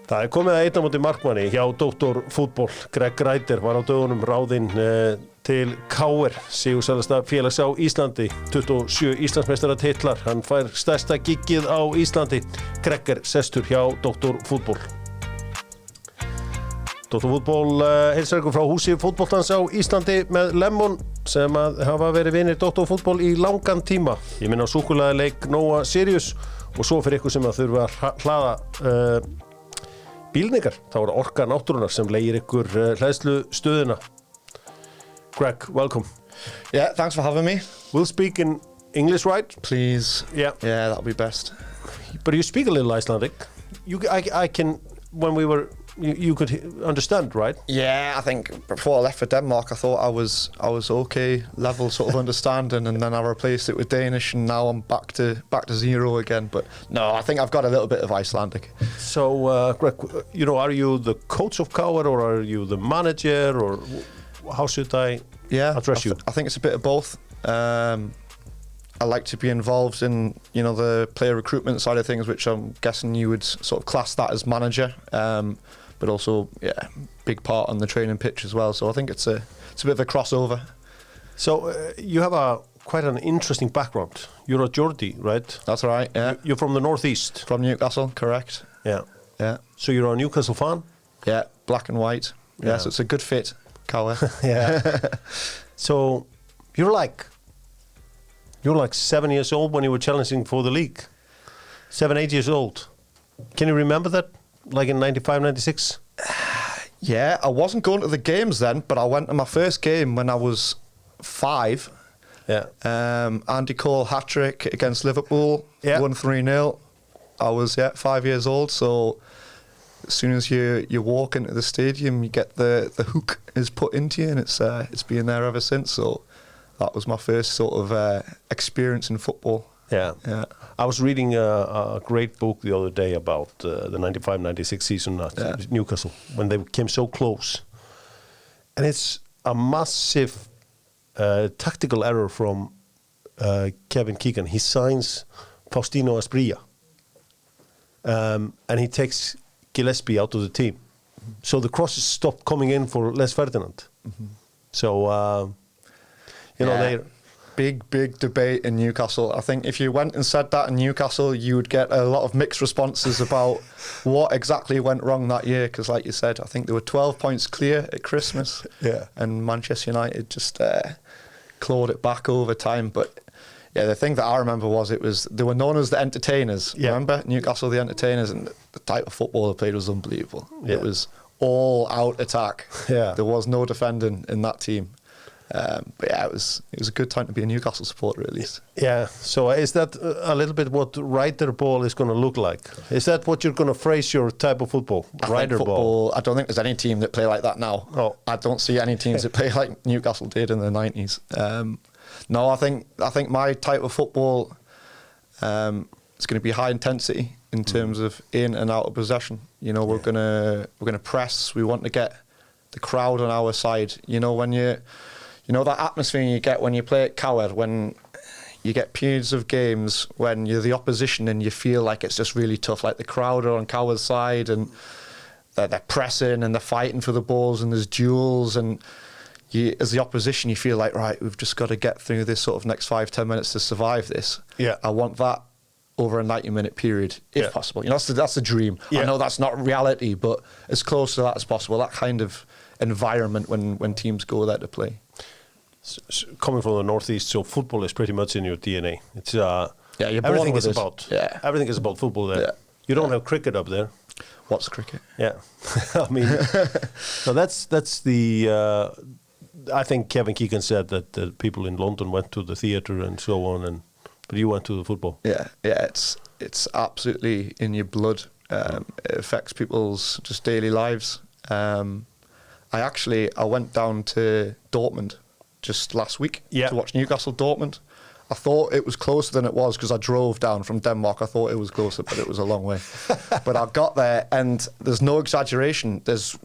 Það komið að Einn á móti markmanni hjá Dr. Fútbol. Gregg Ryder var á dögunum ráðinn til KR, sigursalasta félags á Íslandi. 27 Íslandsmeistaratitlar. Hann fær stærsta giggið á Íslandi. Gregg sestur hjá Dr. Fútbol. Dr. Fútbol heilsar ykkur frá húsi fótboltans á Íslandi með Lemon sem hafa verið vinir Dr. Fútbol í langan tíma. Ég minna á súkkulaðileik Nóa Sirius og svo fyrir ykkur sem að þurfa að hlaða bílningar, þá er orka náttúrunar sem leigir ykkur hlæðslu stöðuna. Gregg, welcome. Yeah, thanks for having me. We'll speak in English, right? Please. Yeah. Yeah, that'll be best. But you speak a little Icelandic. I can, when we were, you could understand, right? Yeah, I think before I left for Denmark, I thought I was okay, level sort of understanding, and then I replaced it with Danish, and now I'm back to zero again. But no, I think I've got a little bit of Icelandic. So, Gregg, are you the coach of KR or are you the manager, or how should I address you? I think it's a bit of both. I like to be involved in, the player recruitment side of things, which I'm guessing you would sort of class that as manager. But also, big part on the training pitch as well. So I think it's a bit of a crossover. So you have quite an interesting background. You're a Geordie, right? That's right. Yeah. You're from the northeast. From Newcastle, correct. Yeah. Yeah. So you're a Newcastle fan? Yeah, black and white. Yeah. So it's a good fit, Kawa. Yeah. So you're like 7 years old when you were challenging for the league. 7, 8 years old. Can you remember that? Like in 95, 96? Yeah, I wasn't going to the games then, but I went to my first game when I was 5. Yeah. Andy Cole hat-trick against Liverpool, won 3-0. I was 5 years old, so as soon as you walk into the stadium, you get the hook is put into you, and it's been there ever since. So that was my first sort of experience in football. Yeah. I was reading a great book the other day about the 95-96 season at Newcastle, when they came so close. And it's a massive tactical error from Kevin Keegan. He signs Faustino Asprilla, and he takes Gillespie out of the team. Mm-hmm. So the crosses stopped coming in for Les Ferdinand. Mm-hmm. So, they... Big debate in Newcastle. I think if you went and said that in Newcastle, you would get a lot of mixed responses about what exactly went wrong that year. Because, like you said, I think there were 12 points clear at Christmas. Yeah. And Manchester United just clawed it back over time. But yeah, the thing that I remember was they were known as the entertainers. Yeah. Remember Newcastle, the entertainers, and the type of football they played was unbelievable. Yeah. It was all out attack. Yeah. There was no defending in that team. But yeah, it was a good time to be a Newcastle supporter, at least. Yeah. So is that a little bit what Ryder ball is going to look like? Is that what you're going to phrase your type of football? Ryder ball. I don't think there's any team that play like that now. Oh. I don't see any teams that play like Newcastle did in the 90s. No, I think my type of football is going to be high intensity in terms of in and out of possession. We're gonna press. We want to get the crowd on our side. When that atmosphere you get when you play at KR, when you get periods of games when you're the opposition and you feel like it's just really tough, like the crowd are on KR's side and they're pressing and they're fighting for the balls and there's duels, and you, as the opposition, you feel like, right, we've just got to get through this sort of next 5-10 minutes to survive this. Yeah. I want that over a 90-minute period, if possible. That's the dream. Yeah. I know that's not reality, but as close to that as possible, that kind of environment when teams go there to play. Coming from the northeast, so football is pretty much in your DNA. It's you're born everything with is it. about everything is about football there. Yeah. You don't have cricket up there. What's cricket? Yeah, I mean, so that's the. I think Kevin Keegan said that the people in London went to the theatre and so on, but you went to the football. Yeah, it's absolutely in your blood. It affects people's just daily lives. I went down to Dortmund just last week to watch Newcastle Dortmund. I thought it was closer than it was because I drove down from Denmark. I thought it was closer, but it was a long way. But I got there, and there's no exaggeration. There's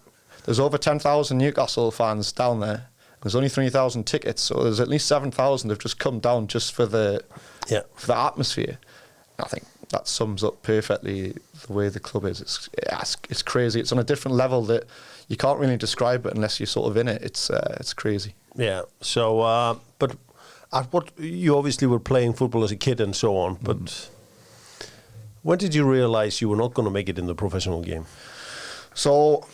over 10,000 Newcastle fans down there. There's only 3,000 tickets, so there's at least 7,000 have just come down just for the atmosphere. I think that sums up perfectly the way the club is. It's crazy. It's on a different level that you can't really describe it unless you're sort of in it. It's crazy. Yeah. So, but at what you obviously were playing football as a kid and so on. But when did you realize you were not going to make it in the professional game? So,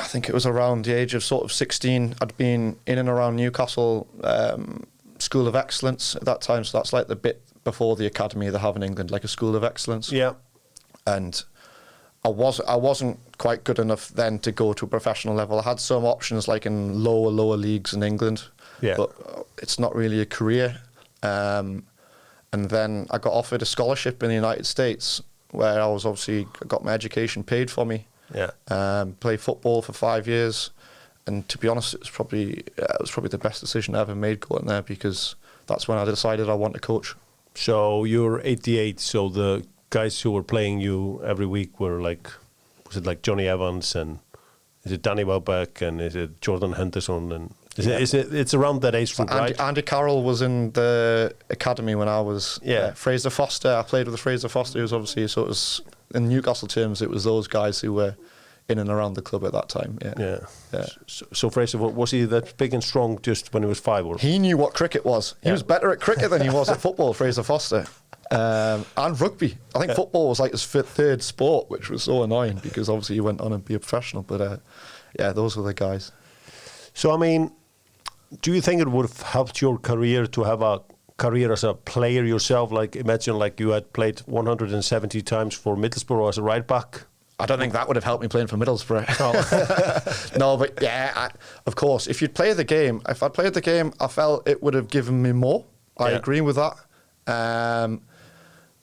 I think it was around the age of sort of 16. I'd been in and around Newcastle School of Excellence at that time. So that's like the bit before the academy they have in England, like a School of Excellence. Yeah. And I wasn't quite good enough then to go to a professional level. I had some options like in lower leagues in England, but it's not really a career. And then I got offered a scholarship in the United States where I was obviously got my education paid for me. Yeah. Played football for 5 years, and to be honest, it was probably the best decision I ever made going there, because that's when I decided I want to coach. So you're 88. So the guys who were playing you every week were like, was it like Johnny Evans, and is it Danny Welbeck, and is it Jordan Henderson, and it's around that age group, right? Andy Carroll was in the academy when I was. Fraser Foster. I played with Fraser Foster, who was obviously, so it was, in Newcastle terms, it was those guys who were in and around the club at that time. Yeah. So Fraser, was he that big and strong just when he was 5? Or? He knew what cricket was. He was better at cricket than he was at football, Fraser Foster. And rugby. I think football was like his third sport, which was so annoying because obviously he went on and be a professional. But those were the guys. So, I mean, do you think it would have helped your career to have a career as a player yourself? Like, imagine like you had played 170 times for Middlesbrough as a right back. I don't think that would have helped me playing for Middlesbrough. No, but of course, if I'd played the game, I felt it would have given me more. I agree with that.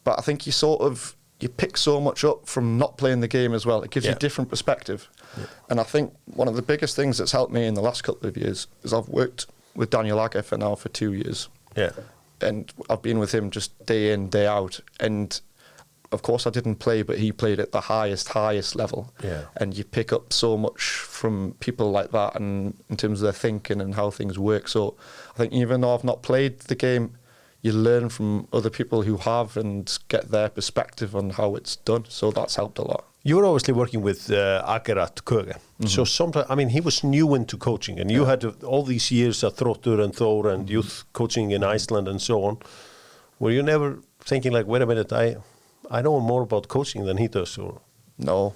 But I think you pick so much up from not playing the game as well. It gives you a different perspective. Yeah. And I think one of the biggest things that's helped me in the last couple of years is I've worked with Daniel Agger for 2 years. Yeah. And I've been with him just day in, day out. And of course I didn't play, but he played at the highest level. Yeah. And you pick up so much from people like that, and in terms of their thinking and how things work. So I think even though I've not played the game, you learn from other people who have and get their perspective on how it's done. So that's helped a lot. You were obviously working with Agger at Køge. Mm-hmm. So sometimes, I mean, he was new into coaching, and you had all these years at Þróttur and Thor and youth coaching in Iceland and so on. Were you never thinking like, wait a minute, I know more about coaching than he does? Or no.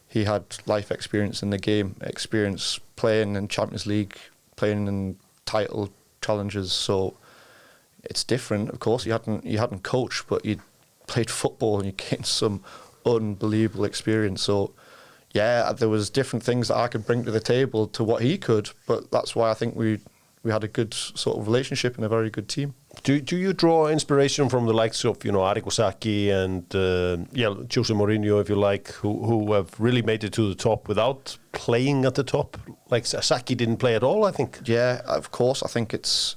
He had life experience in the game, experience playing in Champions League, playing in title challenges. So it's different. Of course, you hadn't coached, but you played football and you gained some unbelievable experience. So there was different things that I could bring to the table to what he could, but that's why I think we had a good sort of relationship and a very good team. Do you draw inspiration from the likes of Arrigo Sacchi and Jose Mourinho, if you like, who have really made it to the top without playing at the top? Like Sacchi didn't play at all, I think. Yeah, of course. I think it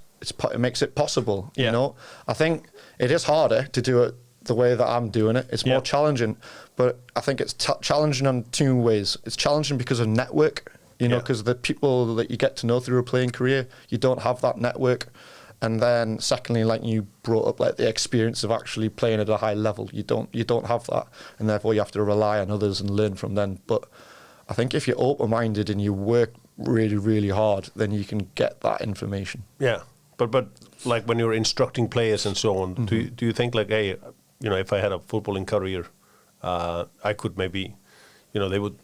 makes it possible. You know, I think it is harder to do it the way that I'm doing it. It's more challenging, but I think it's challenging in two ways. It's challenging because of network, because the people that you get to know through a playing career, you don't have that network. And then secondly, like you brought up, like the experience of actually playing at a high level, you don't have that, and therefore you have to rely on others and learn from them. But I think if you're open-minded and you work really, really hard, then you can get that information. Yeah, but like when you're instructing players and so on, do you think like, hey, if I had a footballing career, I could maybe, they would.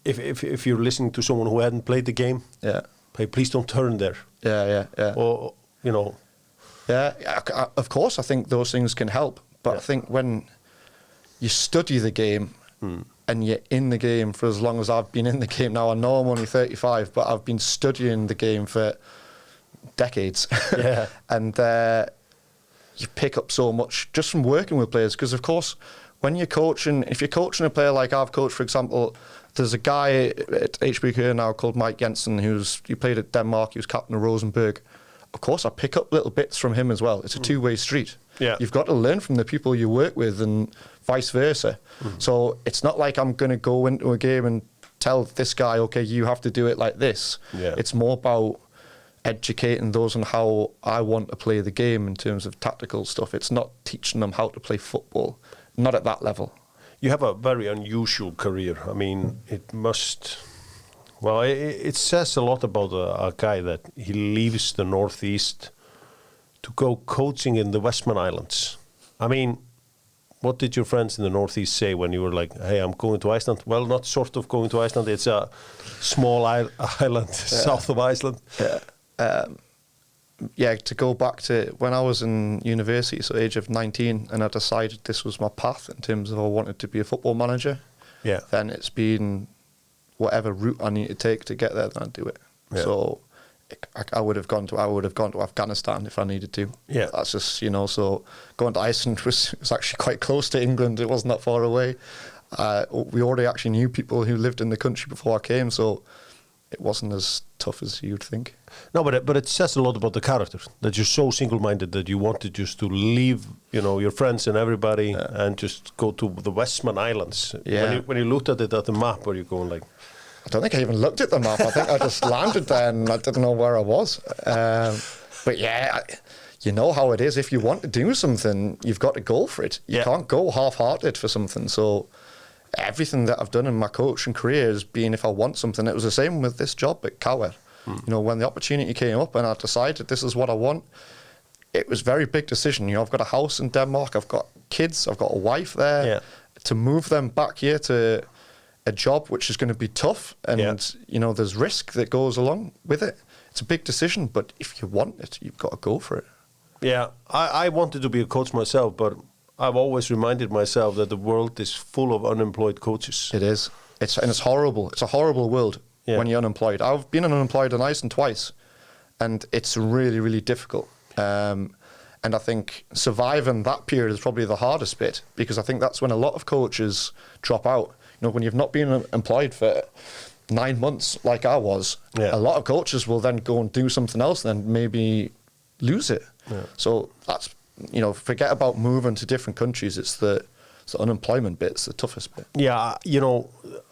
If you're listening to someone who hadn't played the game, hey, please don't turn there. Yeah. Or, Yeah, of course, I think those things can help. But I think when you study the game and you're in the game for as long as I've been in the game now, I know I'm only 35, but I've been studying the game for decades. Yeah. And you pick up so much just from working with players. Because, of course, when you're coaching, if you're coaching a player like I've coached, for example, there's a guy at HBK now called Mike Jensen he played at Denmark, he was captain of Rosenborg. Of course, I pick up little bits from him as well. It's a two-way street. Yeah. You've got to learn from the people you work with and vice versa. So it's not like I'm going to go into a game and tell this guy, okay, you have to do it like this. Yeah. It's more about educating those on how I want to play the game in terms of tactical stuff. It's not teaching them how to play football, not at that level. You have a very unusual career. I mean, it must... Well, it says a lot about a guy that he leaves the Northeast to go coaching in the Westman Islands. I mean, what did your friends in the Northeast say when you were like, hey, I'm going to Iceland? Well, not sort of going to Iceland. It's a small island south of Iceland. Yeah, to go back to when I was in university, so age of 19, and I decided this was my path in terms of I wanted to be a football manager. Yeah. Then it's been whatever route I need to take to get there, then I'd do it. Yeah. So I would have gone to Afghanistan if I needed to. Yeah. That's just, so going to Iceland was actually quite close to England. It wasn't that far away. We already actually knew people who lived in the country before I came, so it wasn't as tough as you'd think. No, but it says a lot about the character, that you're so single-minded that you wanted just to leave, your friends and everybody and just go to the Westman Islands. Yeah. When you looked at it at the map, were you going like... I don't think I even looked at the map. I think I just landed there and I didn't know where I was. But yeah, you know how it is. If you want to do something, you've got to go for it. You can't go half-hearted for something. So everything that I've done in my coaching career has been if I want something. It was the same with this job at Cower. When the opportunity came up and I decided this is what I want, it was a very big decision. I've got a house in Denmark, I've got kids, I've got a wife there. Yeah. To move them back here to a job which is going to be tough and, there's risk that goes along with it. It's a big decision, but if you want it, you've got to go for it. Yeah, I wanted to be a coach myself, but I've always reminded myself that the world is full of unemployed coaches. It is. It's horrible. It's a horrible world when you're unemployed. I've been unemployed in Iceland twice, and it's really, really difficult. And I think surviving that period is probably the hardest bit, because I think that's when a lot of coaches drop out. When you've not been employed for 9 months like I was, a lot of coaches will then go and do something else and then maybe lose it. Yeah. So that's, forget about moving to different countries. It's the unemployment bit. It's the toughest bit. Yeah,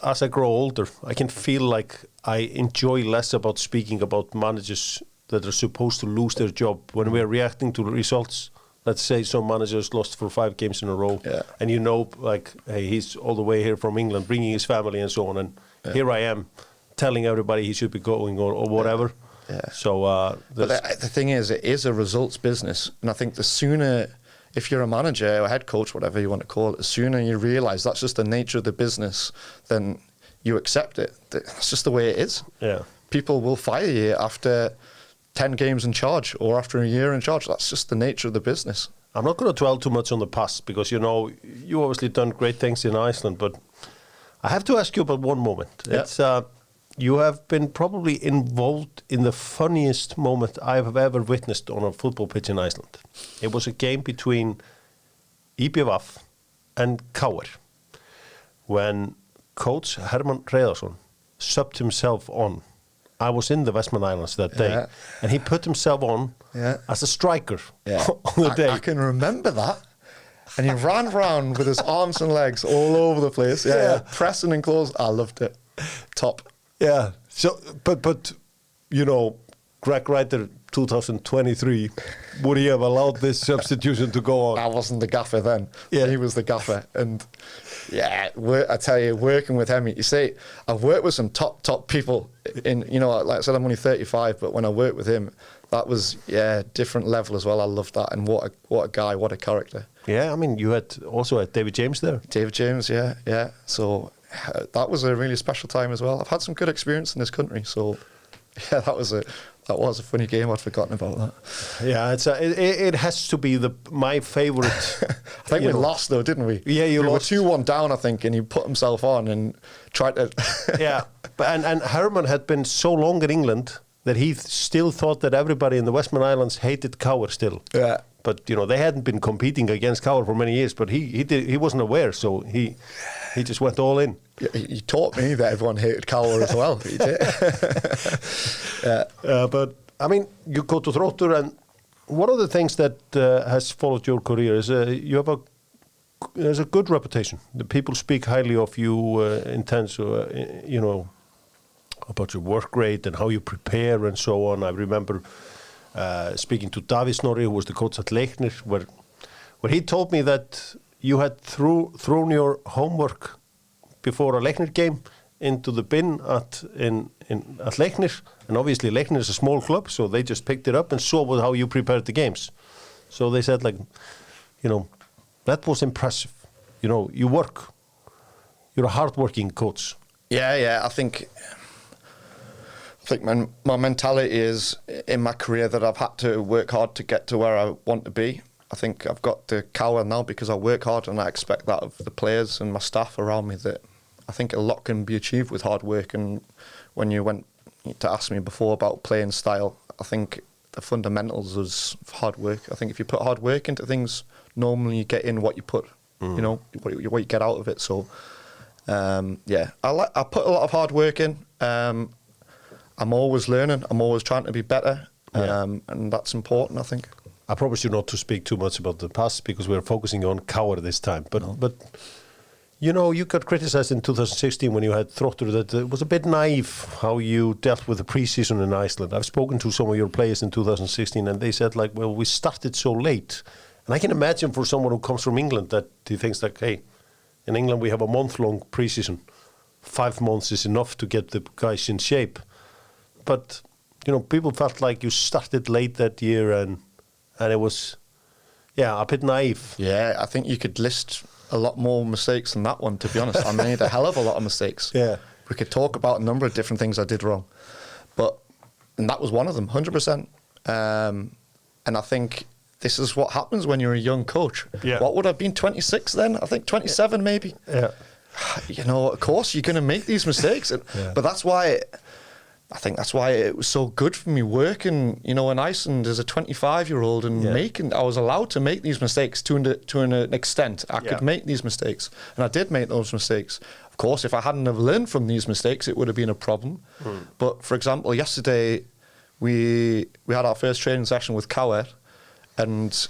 as I grow older, I can feel like I enjoy less about speaking about managers that are supposed to lose their job when we're reacting to the results. Let's say some managers lost for 5 games in a row, and hey, he's all the way here from England, bringing his family and so on, and here I am telling everybody he should be going or whatever. Yeah. So, but the thing is, it is a results business, and I think the sooner, if you're a manager or head coach, whatever you want to call it, the sooner you realise that's just the nature of the business, then you accept it. That's just the way it is. Yeah. People will fire you after 10 games in charge or after a year in charge. That's just the nature of the business. I'm not going to dwell too much on the past because, you obviously done great things in Iceland, but I have to ask you about one moment. Yeah. It's you have been probably involved in the funniest moment I have ever witnessed on a football pitch in Iceland. It was a game between IBVF and Káir when Coach Hermann Hreiðarsson subbed himself on. I was in the Westman Islands that day, and he put himself on as a striker on the day. I can remember that. And he ran around with his arms and legs all over the place. Pressing and close. I loved it. Top. Yeah. So, but Gregg Ryder 2023, would he have allowed this substitution to go on? I wasn't the gaffer then. Yeah. He was the gaffer. And I tell you, working with him, you see, I've worked with some top people in, like I said, I'm only 35, but when I worked with him, that was, different level as well. I loved that. And what a guy, what a character. Yeah, I mean, you had David James there. David James, yeah. So that was a really special time as well. I've had some good experience in this country, so that was a funny game. I'd forgotten about that. Yeah, it has to be my favorite. I think we lost though, didn't we? Yeah, we lost. We were 2-1 down, I think, and he put himself on and tried to. Yeah, and Herman had been so long in England that he still thought that everybody in the Westman Islands hated Káir still. Yeah. But they hadn't been competing against Káir for many years. But he wasn't aware, so he just went all in. He taught me that everyone hated Káir as well. He did. But I mean, you go to Þróttur, and one of the things that has followed your career is you have there's a good reputation. The people speak highly of you in terms of about your work rate and how you prepare and so on. I remember speaking to Davíð Snorri, who was the coach at Leiknir, where he told me that you had thrown your homework before a Leiknir game into the bin at Leiknir, and obviously Leiknir is a small club, so they just picked it up and saw how you prepared the games. So they said, like, that was impressive. You work. You're a hard-working coach. Yeah. I think my mentality is in my career that I've had to work hard to get to where I want to be. I think I've got the cower now because I work hard, and I expect that of the players and my staff around me, that I think a lot can be achieved with hard work. And when you went to ask me before about playing style, I think the fundamentals is hard work. I think if you put hard work into things, normally you get in what you put, what you get out of it. So, I put a lot of hard work in. I'm always learning. I'm always trying to be better, and that's important, I think. I promise you not to speak too much about the past because we're focusing on Káar this time. But you got criticized in 2016 when you had Þróttur that it was a bit naive how you dealt with the preseason in Iceland. I've spoken to some of your players in 2016, and they said, like, well, we started so late. And I can imagine for someone who comes from England that he thinks, like, hey, in England we have a month-long preseason. 5 months is enough to get the guys in shape. But, people felt like you started late that year and it was, a bit naive. Yeah, I think you could list a lot more mistakes than that one, to be honest. I made a hell of a lot of mistakes. Yeah. We could talk about a number of different things I did wrong. And that was one of them, 100%. And I think this is what happens when you're a young coach. Yeah. What would I have been, 26 then? I think 27 maybe. Yeah. Of course you're going to make these mistakes. But that's why it was so good for me working, in Iceland as a 25-year-old and I was allowed to make these mistakes to an extent. I could make these mistakes, and I did make those mistakes. Of course, if I hadn't have learned from these mistakes, it would have been a problem. But for example, yesterday we had our first training session with Káar, and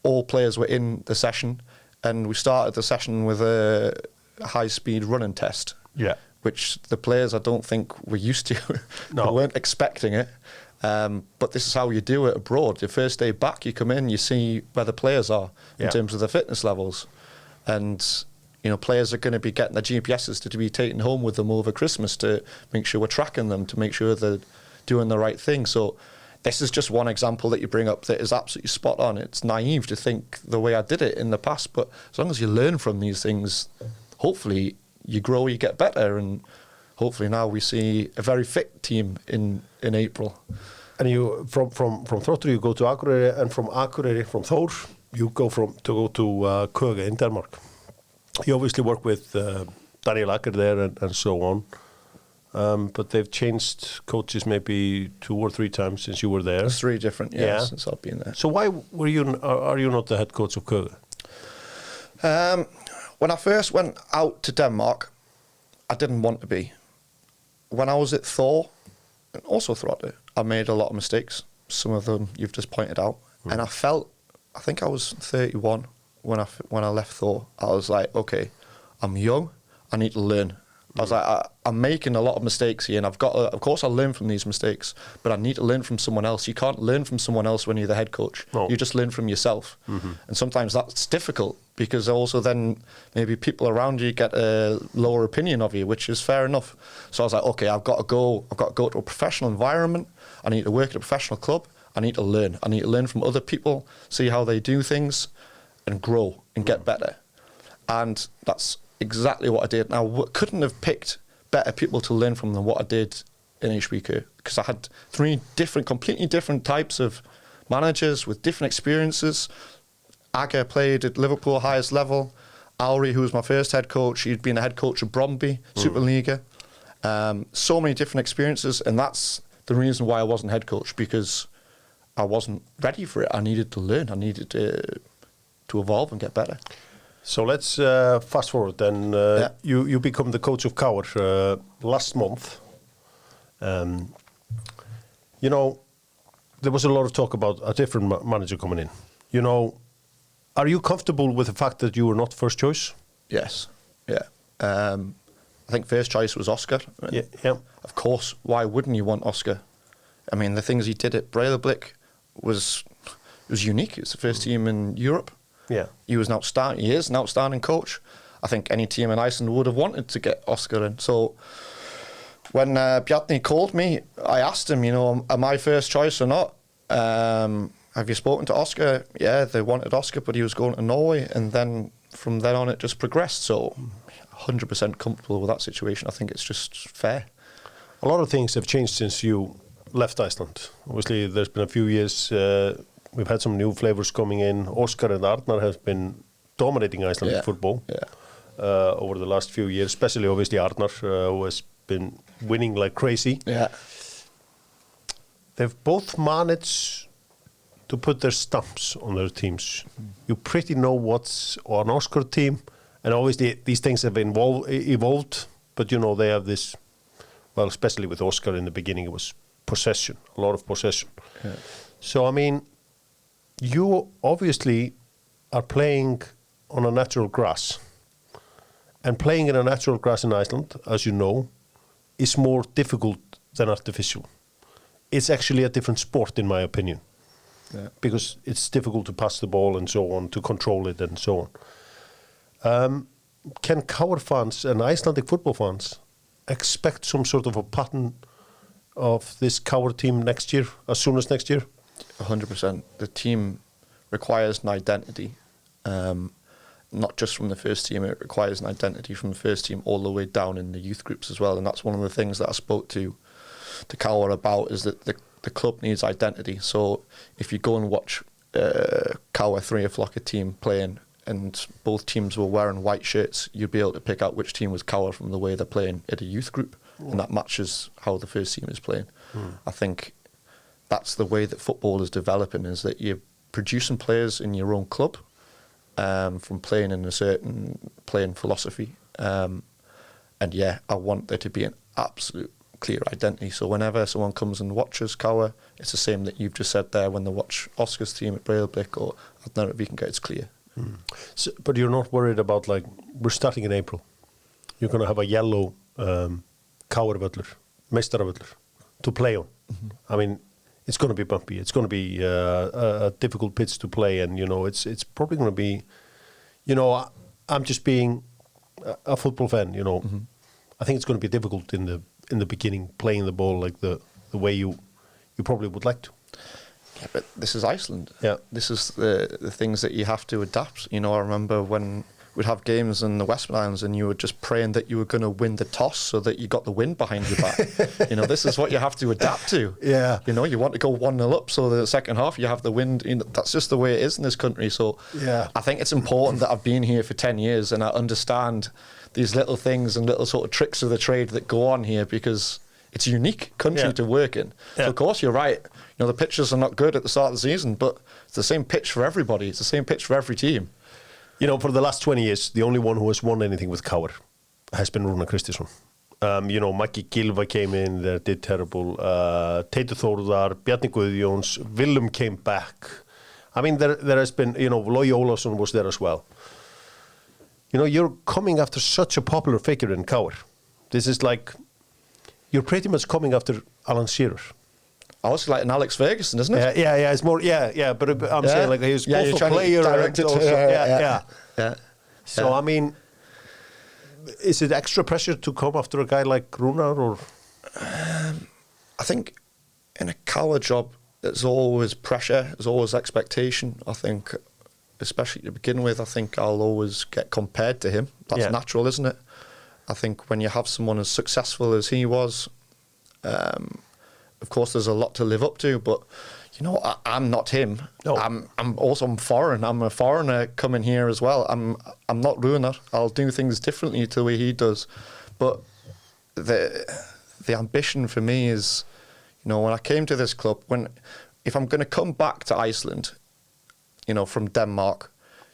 all players were in the session, and we started the session with a high-speed running test. Yeah. Which the players, I don't think, were used to. No. They weren't expecting it. But this is how you do it abroad. Your first day back, you come in, you see where the players are in terms of their fitness levels. And, players are going to be getting their GPSs to be taken home with them over Christmas to make sure we're tracking them, to make sure they're doing the right thing. So this is just one example that you bring up that is absolutely spot on. It's naive to think the way I did it in the past, but as long as you learn from these things, hopefully you grow, you get better, and hopefully now we see a very fit team in April. And you from Þróttur you go to Akureyri, and from Akureyri, from Þór, you go to Køge in Denmark. You obviously work with Daniel Akker there and so on, but they've changed coaches maybe 2 or 3 times since you were there. There's 3 different, since I've been there. So why are you not the head coach of Køge? When I first went out to Denmark, I didn't want to be. When I was at Thor, and also Þróttur, I made a lot of mistakes. Some of them you've just pointed out. And I think I was 31 when I left Thor. I was like, okay, I'm young, I need to learn. I was like, I'm making a lot of mistakes here, and of course I'll learn from these mistakes, but I need to learn from someone else. You can't learn from someone else when you're the head coach. No. You just learn from yourself. Mm-hmm. And sometimes that's difficult, because also then maybe people around you get a lower opinion of you, which is fair enough. So I was like, okay, I've got to go to a professional environment. I need to work at a professional club. I need to learn. I need to learn from other people, see how they do things, and grow and get better. And that's exactly what I did. Now, I couldn't have picked better people to learn from than what I did in HBK, because I had 3 completely different types of managers with different experiences. Aga played at Liverpool highest level. Auri, who was my first head coach, he'd been a head coach of Brøndby, Superliga. So many different experiences, and that's the reason why I wasn't head coach, because I wasn't ready for it. I needed to learn. I needed to evolve and get better. So let's fast forward then. You become the coach of Káar last month. There was a lot of talk about a different manager coming in. Are you comfortable with the fact that you were not first choice? Yes. Yeah. I think first choice was Oscar. Yeah. Of course, why wouldn't you want Oscar? I mean, the things he did at Breidablik was unique. It's the first team in Europe. Yeah. He is an outstanding coach. I think any team in Iceland would have wanted to get Oscar in. So when Bjarni called me, I asked him, am I first choice or not? Have you spoken to Oscar? Yeah, they wanted Oscar, but he was going to Norway. And then from then on, it just progressed. So 100% comfortable with that situation. I think it's just fair. A lot of things have changed since you left Iceland. Obviously, there's been a few years. We've had some new flavors coming in. Oscar and Arnar have been dominating Icelandic football over the last few years, especially obviously Arnar, who has been winning like crazy. Yeah. They've both managed to put their stamps on their teams. You pretty know what's on Oscar team, and obviously these things have evolved, but they have this, well, especially with Oscar in the beginning, it was possession, a lot of possession. Yeah. So, I mean, you obviously are playing on a natural grass, and playing in a natural grass in Iceland, as you know, is more difficult than artificial. It's actually a different sport, in my opinion. Yeah. Because it's difficult to pass the ball and so on, to control it and so on. Can KR fans and Icelandic football fans expect some sort of a pattern of this KR team next year, as soon as next year? 100%. The team requires an identity, not just from the first team. It requires an identity from the first team all the way down in the youth groups as well. And that's one of the things that I spoke to KR about, is that the club needs identity. So if you go and watch KR 3 o'clock a team playing and both teams were wearing white shirts, you'd be able to pick out which team was KR from the way they're playing at a youth group. And that matches how the first team is playing. I think that's the way that football is developing, is that you're producing players in your own club from playing in a certain playing philosophy. And yeah, I want there to be an absolute clear identity. So whenever someone comes and watches KR, it's the same that you've just said there when they watch Oscar's team at Breidablik or Arnar at Víkinga, it's clear. So, but you're not worried about, like, we're starting in April. You're going to have a yellow KR-völlur, meistaravöllur, to play on. I mean, it's going to be bumpy. It's going to be a difficult pitch to play, and it's probably going to be, I'm just being a football fan. I think it's going to be difficult in the beginning, playing the ball like the way you probably would like to. Yeah, but this is Iceland. Yeah, this is the things that you have to adapt. I remember when we'd have games in the Western Islands and you were just praying that you were going to win the toss so that you got the wind behind your back. This is what you have to adapt to. Yeah. You want to go 1-0 up so the second half you have the wind. That's just the way it is in this country. So yeah. I think it's important that I've been here for 10 years and I understand these little things and little sort of tricks of the trade that go on here, because it's a unique country to work in. Yeah. So of course you're right. The pitches are not good at the start of the season, but it's the same pitch for everybody. It's the same pitch for every team. For the last 20 years, the only one who has won anything with KR has been Rúnar Kristinsson. Maggi Gylfa came in, they did terrible. Teitur Þórðar, Bjarni Guðjóns, Willum came back. I mean, there has been, Logi Ólafsson was there as well. You're coming after such a popular figure in KR. This is like, you're pretty much coming after Alan Shearer. Also like an Alex Ferguson, isn't it? Yeah, it's more, but I'm saying, like, he's both a player and also, So, I mean, is it extra pressure to come after a guy like Rúnar, or? I think in a KR job, there's always pressure, there's always expectation. I think, especially to begin with, I think I'll always get compared to him. That's natural, isn't it? I think when you have someone as successful as he was, of course, there's a lot to live up to, but I'm not him. No. I'm foreign. I'm a foreigner coming here as well. I'm not Rúnar. I'll do things differently to the way he does. But the ambition for me is, when I came to this club, if I'm going to come back to Iceland, from Denmark,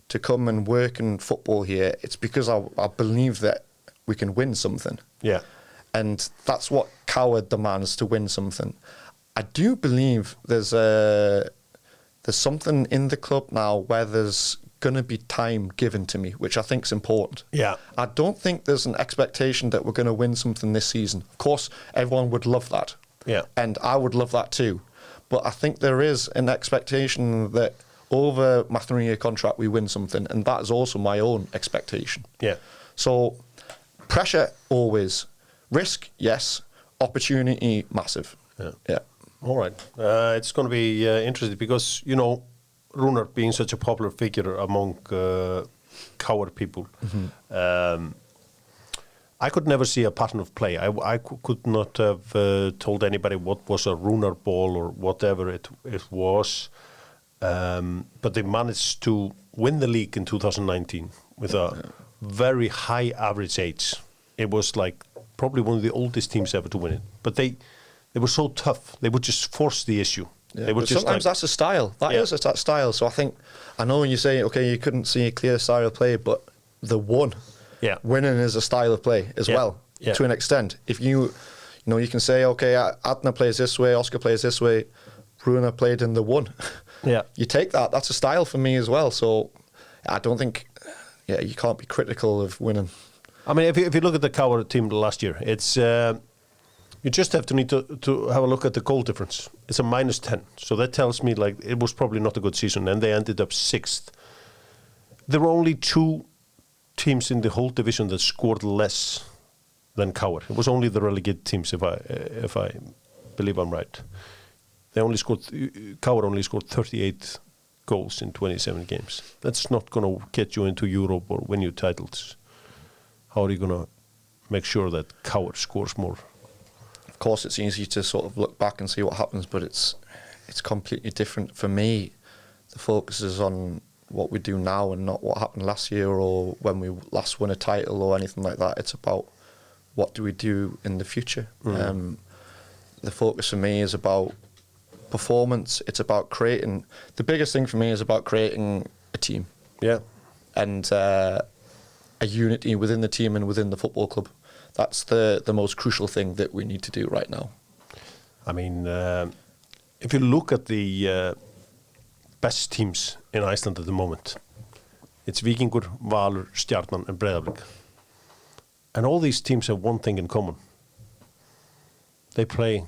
to come and work in football here, it's because I believe that we can win something. Yeah. And that's what KR demands, to win something. I do believe there's something in the club now where there's going to be time given to me, which I think is important. Yeah. I don't think there's an expectation that we're going to win something this season. Of course, everyone would love that. Yeah. And I would love that too. But I think there is an expectation that over my 3-year contract we win something, and that is also my own expectation. Yeah. So pressure always, risk yes, opportunity massive. Yeah. All right. It's going to be interesting because, you know, Rúnar being such a popular figure among Káar people, I could never see a pattern of play. I could not have told anybody what was a Rúnar ball or whatever it was. But they managed to win the league in 2019 with a very high average age. It was like probably one of the oldest teams ever to win it. But they were so tough. They would just force the issue. Yeah, they would but just sometimes that's a style. That is that style. So I know when you say, okay, you couldn't see a clear style of play, but the one. Yeah. Winning is a style of play as well, to an extent. If you can say, okay, Adna plays this way, Oscar plays this way, Rúnar played in the one. Yeah. You take that. That's a style for me as well. So I don't think, you can't be critical of winning. I mean, if you look at the Káar team last year, it's you just have to need to have a look at the goal difference. It's a -10. So that tells me like it was probably not a good season, and they ended up 6th. There were only 2 teams in the whole division that scored less than Káar. It was only the relegated teams, if I believe I'm right. Káar only scored 38 goals in 27 games. That's not going to get you into Europe or win you titles. How are you going to make sure that Káar scores more? Of course, it's easy to sort of look back and see what happens, but it's completely different. For me, the focus is on what we do now and not what happened last year or when we last won a title or anything like that. It's about what do we do in the future. The focus for me is about performance. It's about creating. The biggest thing for me is about creating a team. Yeah. And a unity within the team and within the football club. That's the most crucial thing that we need to do right now. I mean, if you look at the best teams in Iceland at the moment, it's Víkingur, Valur, Stjarnan and Breiðablik. And all these teams have one thing in common. They play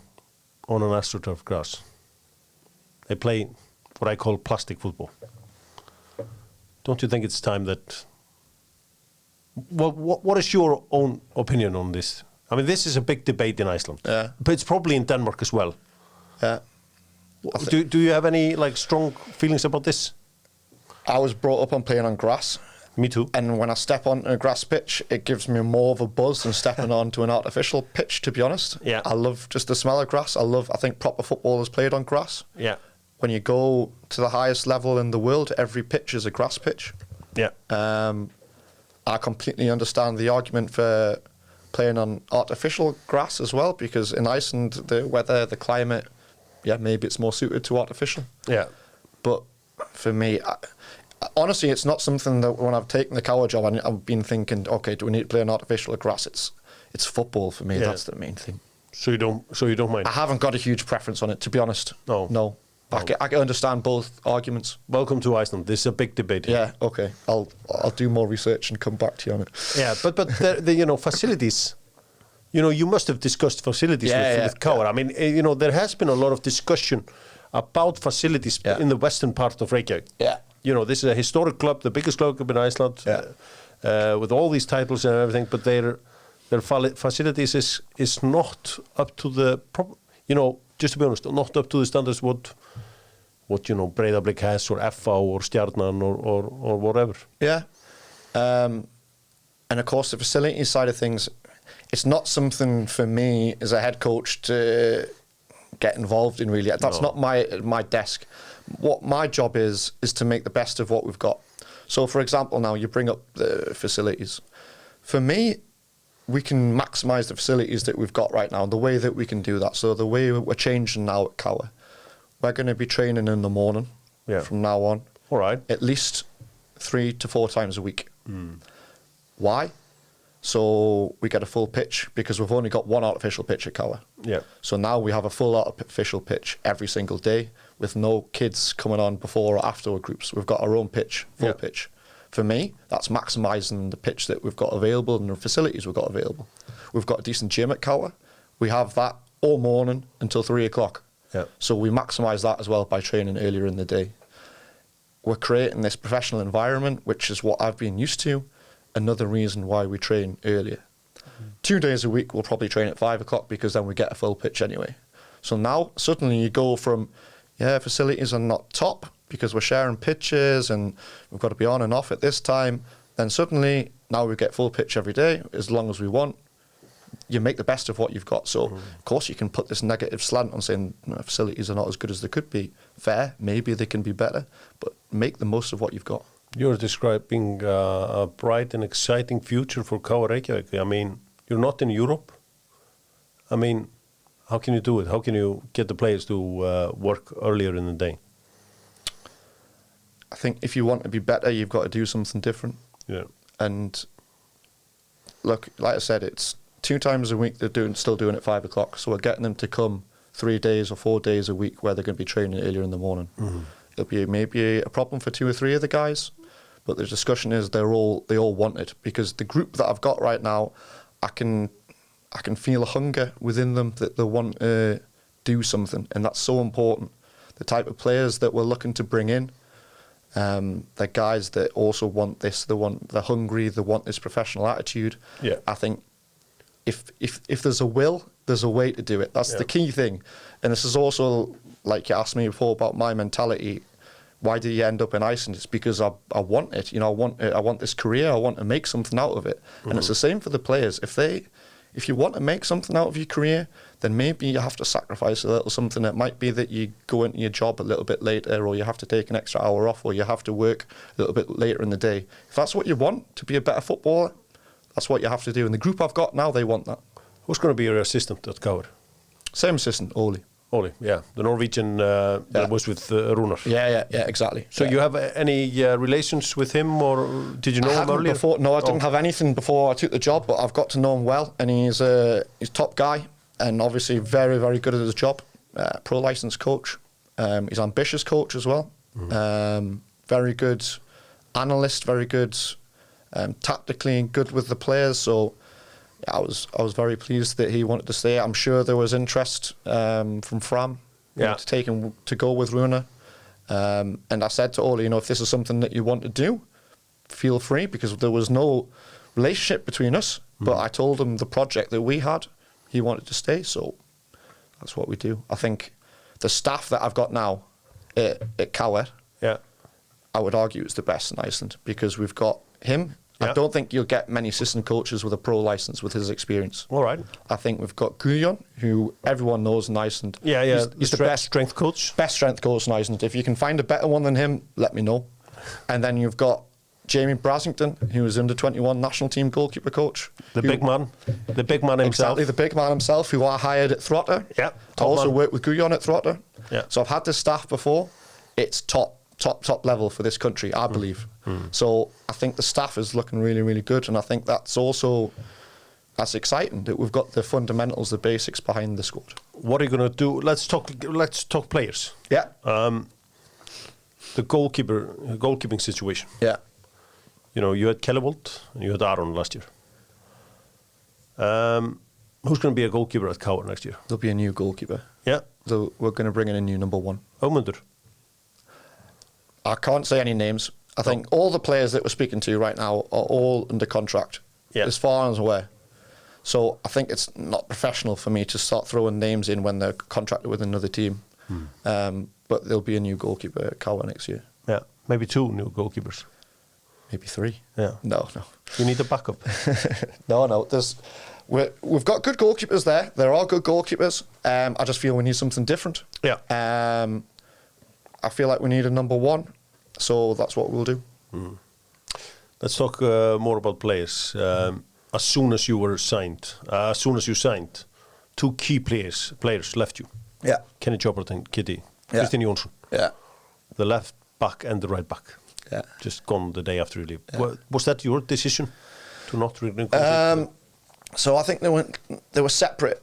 on an astroturf grass. They play what I call plastic football. Don't you think it's time that... What is your own opinion on this? I mean, this is a big debate in Iceland. Yeah. But it's probably in Denmark as well. Yeah. Do you have any like strong feelings about this? I was brought up on playing on grass. Me too. And when I step onto a grass pitch, it gives me more of a buzz than stepping onto an artificial pitch, to be honest. Yeah. I love just the smell of grass. I think proper football is played on grass. Yeah. When you go to the highest level in the world, every pitch is a grass pitch. Yeah. I completely understand the argument for playing on artificial grass as well, because in Iceland, the weather, the climate, maybe it's more suited to artificial. Yeah. But for me, honestly, it's not something that when I've taken the Káar job, I've been thinking, okay, do we need to play on artificial or grass? It's football for me. Yeah. That's the main thing. So you don't mind? I haven't got a huge preference on it, to be honest. No. I can understand both arguments. Welcome to Iceland. This is a big debate here. Yeah, okay. I'll do more research and come back to you on it. Yeah, but the facilities, you must have discussed facilities with Káar. Yeah. I mean, there has been a lot of discussion about facilities in the western part of Reykjavik. Yeah. This is a historic club, the biggest club in Iceland, with all these titles and everything, but their facilities is not up to the, just to be honest, not up to the standards what Breiðablik has or FA or Stjarnan or whatever. Yeah. And of course, the facilities side of things, it's not something for me as a head coach to get involved in, really. That's not my desk. What my job is to make the best of what we've got. So, for example, now you bring up the facilities. For me, we can maximise the facilities that we've got right now, the way that we can do that. So the way we're changing now at Káar, we're going to be training in the morning from now on. All right. At least 3 to 4 times a week. Why? So we get a full pitch because we've only got one artificial pitch at Cower. Yeah. So now we have a full artificial pitch every single day with no kids coming on before or after our groups. We've got our own pitch, full pitch. For me, that's maximising the pitch that we've got available and the facilities we've got available. We've got a decent gym at Cower. We have that all morning until 3 o'clock. Yeah. So we maximise that as well by training earlier in the day. We're creating this professional environment, which is what I've been used to. Another reason why we train earlier. 2 days a week, we'll probably train at 5 o'clock because then we get a full pitch anyway. So now, suddenly you go from, facilities are not top because we're sharing pitches and we've got to be on and off at this time. Then suddenly, now we get full pitch every day as long as we want. You make the best of what you've got. So, of course, you can put this negative slant on saying facilities are not as good as they could be. Fair, maybe they can be better, but make the most of what you've got. You're describing a bright and exciting future for K.R. Reykjavík. I mean, you're not in Europe. I mean, how can you do it? How can you get the players to work earlier in the day? I think if you want to be better, you've got to do something different. Yeah. And look, like I said, it's 2 times a week they're still doing it at 5 o'clock. So we're getting them to come 3 days or 4 days a week where they're going to be training earlier in the morning. Mm-hmm. It'll be maybe a problem for 2 or 3 of the guys, but the discussion is they all want it because the group that I've got right now, I can feel a hunger within them that they want to do something, and that's so important. The type of players that we're looking to bring in, they're guys that also want this. They're hungry. They want this professional attitude. Yeah. I think if there's a will, there's a way to do it. That's the key thing. And this is also, like you asked me before about my mentality. Why did you end up in Iceland? It's because I want it. I want this career. I want to make something out of it. Mm-hmm. And it's the same for the players. If you want to make something out of your career, then maybe you have to sacrifice a little something. It might be that you go into your job a little bit later, or you have to take an extra hour off, or you have to work a little bit later in the day. If that's what you want, to be a better footballer, that's what you have to do. And the group I've got now, they want that. Who's going to be your assistant at K.R.? Same assistant, Oli. Oli, yeah. The Norwegian that was with Rúnar. Yeah, exactly. So you have any relations with him, or did you know him earlier? No, I didn't have anything before I took the job, but I've got to know him well, and he's a top guy, and obviously very, very good at his job. Pro licensed coach. He's ambitious coach as well. Mm-hmm. Very good analyst, very good tactically good with the players. So I was very pleased that he wanted to stay. I'm sure there was interest from Fram to take him to go with Rúnar. And I said to Oli, if this is something that you want to do, feel free, because there was no relationship between us. But I told him the project that we had, he wanted to stay, so that's what we do. I think the staff that I've got now at K.R., I would argue it's the best in Iceland, because we've got him. I don't think you'll get many assistant coaches with a pro license with his experience. All right. I think we've got Guðjón, who everyone knows in Iceland. He's the best strength coach. Best strength coach in Iceland. If you can find a better one than him, let me know. And then you've got Jamie Brasington, who is under 21 national team goalkeeper coach. The big man himself. Exactly, the big man himself, who I hired at Throtter. Yeah. I also worked with Guðjón at Throtter. Yeah. So I've had this staff before. It's top level for this country, I believe. So I think the staff is looking really, really good, and I think that's exciting that we've got the fundamentals, the basics behind the squad. What are you going to do? Let's talk players. Yeah. The goalkeeping situation. Yeah. You had Kellevold and you had Aron last year. Who's going to be a goalkeeper at K.R. next year? There'll be a new goalkeeper. Yeah. So we're going to bring in a new number 1. Ögmundur. I can't say any names. I think all the players that we're speaking to right now are all under contract, as far as I'm aware. So I think it's not professional for me to start throwing names in when they're contracted with another team. But there'll be a new goalkeeper at K.R. next year. Yeah, maybe 2 new goalkeepers. Maybe 3. Yeah. No. You need a backup. No. We've got good goalkeepers there. There are good goalkeepers. I just feel we need something different. Yeah. I feel like we need a number 1. So that's what we'll do. Let's talk more about players. As soon as you signed, 2 key players left you. Yeah. Kenny Chopra and Kitty. Yeah. Kristinn Jónsson. Yeah. The left back and the right back. Yeah. Just gone the day after you leave. Yeah. Was that your decision? to not renegotiate? So I think there were separate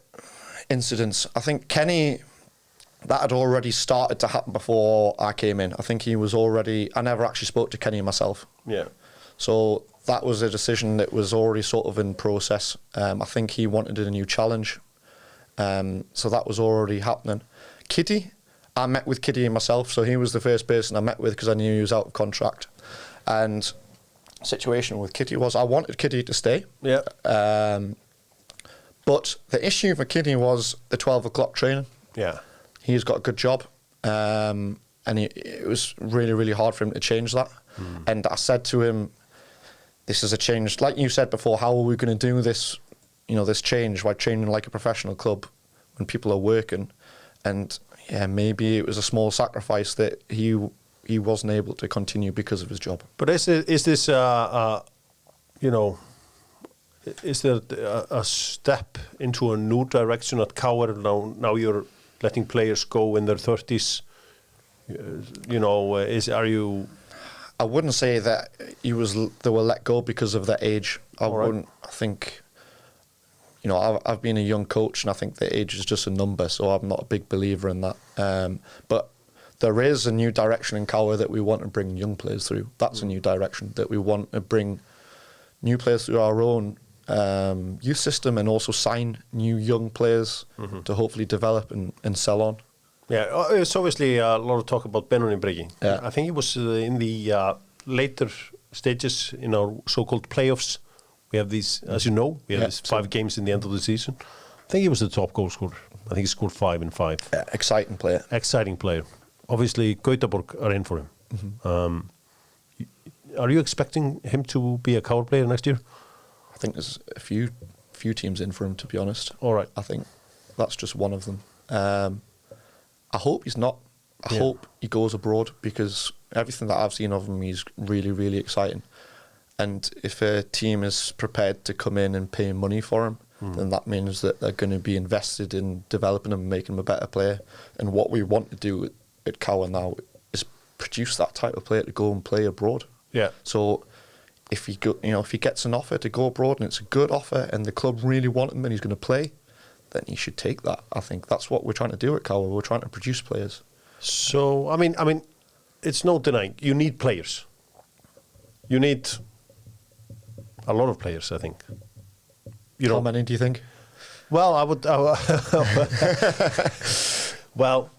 incidents. I think Kenny, that had already started to happen before I came in. I think he was already... I never actually spoke to Kenny myself. Yeah. So that was a decision that was already sort of in process. I think he wanted a new challenge. So that was already happening. Kitty, I met with Kitty myself, so he was the first person I met with because I knew he was out of contract. And the situation with Kitty was I wanted Kitty to stay. Yeah. But the issue for Kitty was the 12 o'clock training. Yeah. He's got a good job. And it was really, really hard for him to change that. And I said to him, this is a change. Like you said before, how are we going to do this, this change by training like a professional club when people are working? And yeah, maybe it was a small sacrifice that he wasn't able to continue because of his job. But is this is there a step into a new direction at KR now? You're letting players go in their 30s. Are you? I wouldn't say that they were let go because of their age. I think. I've been a young coach, and I think the age is just a number, so I'm not a big believer in that. But there is a new direction in KR that we want to bring young players through. That's a new direction that we want to bring new players through our own youth system, and also sign new young players to hopefully develop and sell on. Yeah, it's obviously a lot of talk about Benoni Bregi. Yeah. I think it was in the later stages in our so-called playoffs. We have these, as you know, these 5 games in the end of the season. I think he was the top goal scorer. I think he scored 5 in 5. Yeah, exciting player. Exciting player. Obviously, Gautaborg are in for him. Are you expecting him to be a KR player next year? I think there's a few teams in for him, to be honest. All right. I think that's just one of them. I hope he's not. I hope he goes abroad, because everything that I've seen of him, he's really, really exciting. And if a team is prepared to come in and pay money for him, then that means that they're going to be invested in developing him and making him a better player. And what we want to do at KR now is produce that type of player to go and play abroad. Yeah. So if he gets an offer to go abroad and it's a good offer and the club really want him and he's going to play, then he should take that. I think that's what we're trying to do at KR. We're trying to produce players. So I mean, it's no denying you need players. You need a lot of players, I think. How many do you think? Well, well,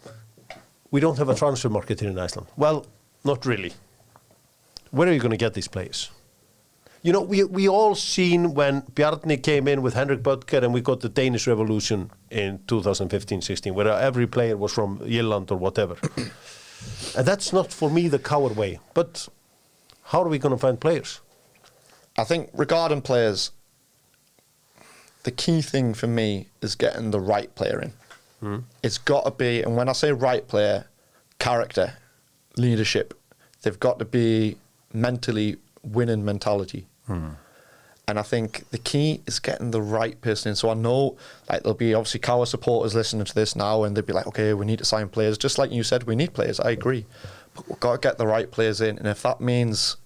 we don't have a transfer market here in Iceland. Well, not really. Where are you going to get these players? We all seen when Bjarni came in with Henrik Böttger and we got the Danish Revolution in 2015-16, where every player was from Irland or whatever. And that's not, for me, the KR way. But how are we going to find players? I think regarding players, the key thing for me is getting the right player in. It's got to be, and when I say right player, character, leadership, they've got to be mentally winning mentality. And I think the key is getting the right person in. So I know there'll be obviously KR supporters listening to this now, and they'll be like, okay, we need to sign players. Just like you said, we need players. I agree. But we've got to get the right players in. And if that means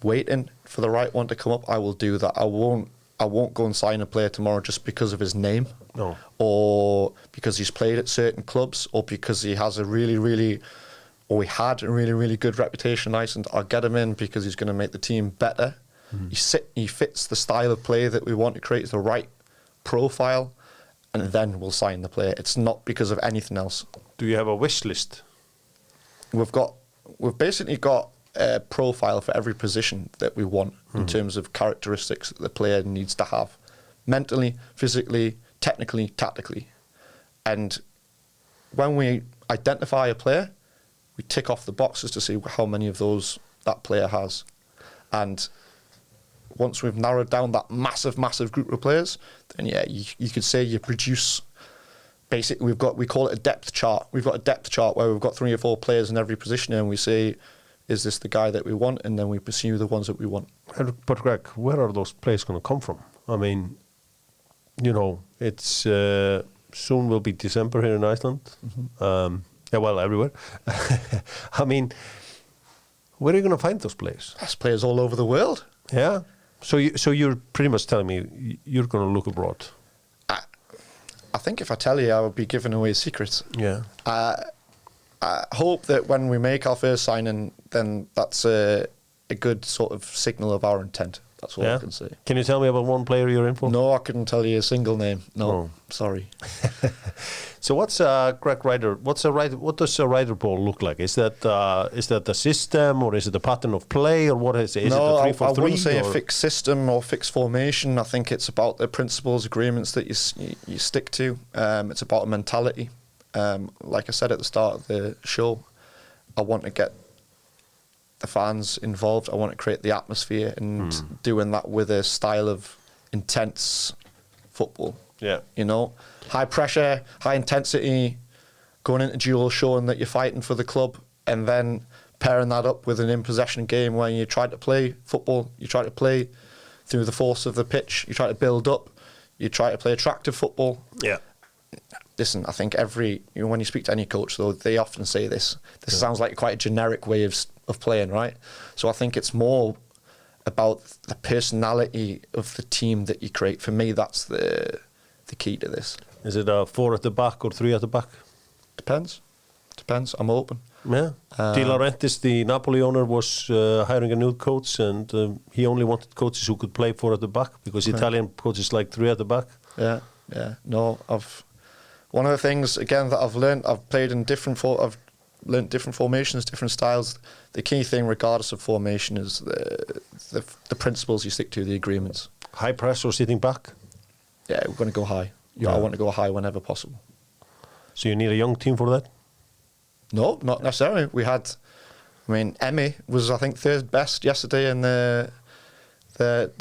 waiting for the right one to come up, I will do that. I won't go and sign a player tomorrow just because of his name. No. Or because he's played at certain clubs, or because he has he had a really, really good reputation in Iceland. I'll get him in because he's going to make the team better. He fits the style of play that we want to create, the right profile, and then we'll sign the player. It's not because of anything else. Do you have a wish list? We've basically got a profile for every position that we want in terms of characteristics that the player needs to have, mentally, physically, technically, tactically. And when we identify a player, we tick off the boxes to see how many of those that player has. And once we've narrowed down that massive, massive group of players, then you could say you produce. Basically, we call it a depth chart. We've got a depth chart where we've got 3 or 4 players in every position, and we say, is this the guy that we want? And then we pursue the ones that we want. But Greg, where are those players going to come from? I mean, it's soon will be December here in Iceland. Everywhere. I mean, where are you going to find those players? There's players all over the world. Yeah. So you're pretty much telling me you're going to look abroad. I think if I tell you, I would be giving away secrets. Yeah. I hope that when we make our first signing, then that's a good sort of signal of our intent. That's all I can say. Can you tell me about one player you're in for? No, I couldn't tell you a single name. No, sorry. So what's Gregg Ryder? What does a Ryder ball look like? Is that the system, or is it the pattern of play, or what is it? Is it the 3-4-3? I wouldn't say a fixed system or fixed formation. I think it's about the principles, agreements that you stick to. It's about a mentality. Like I said at the start of the show, I want to get the fans involved. I want to create the atmosphere, and doing that with a style of intense football. Yeah. You know, high pressure, high intensity, going into duels, showing that you're fighting for the club, and then pairing that up with an in-possession game where you try to play football, you try to play through the force of the pitch, you try to build up, you try to play attractive football. Yeah. Listen, I think when you speak to any coach, though, they often say this. This sounds like quite a generic way of playing, right? So I think it's more about the personality of the team that you create. For me, that's the key to this. Is it a 4 at the back or 3 at the back? Depends. I'm open. Yeah. Di Laurentiis, the Napoli owner, was hiring a new coach, and he only wanted coaches who could play 4 at the back, because Italian coaches like 3 at the back. Yeah. No, one of the things again that I've learned, I've learned different formations, different styles. The key thing, regardless of formation, is the principles you stick to, the agreements. High press or sitting back? Yeah, we're going to go high. I want to go high whenever possible. So you need a young team for that? No, not necessarily. Einn was, I think, third best yesterday in the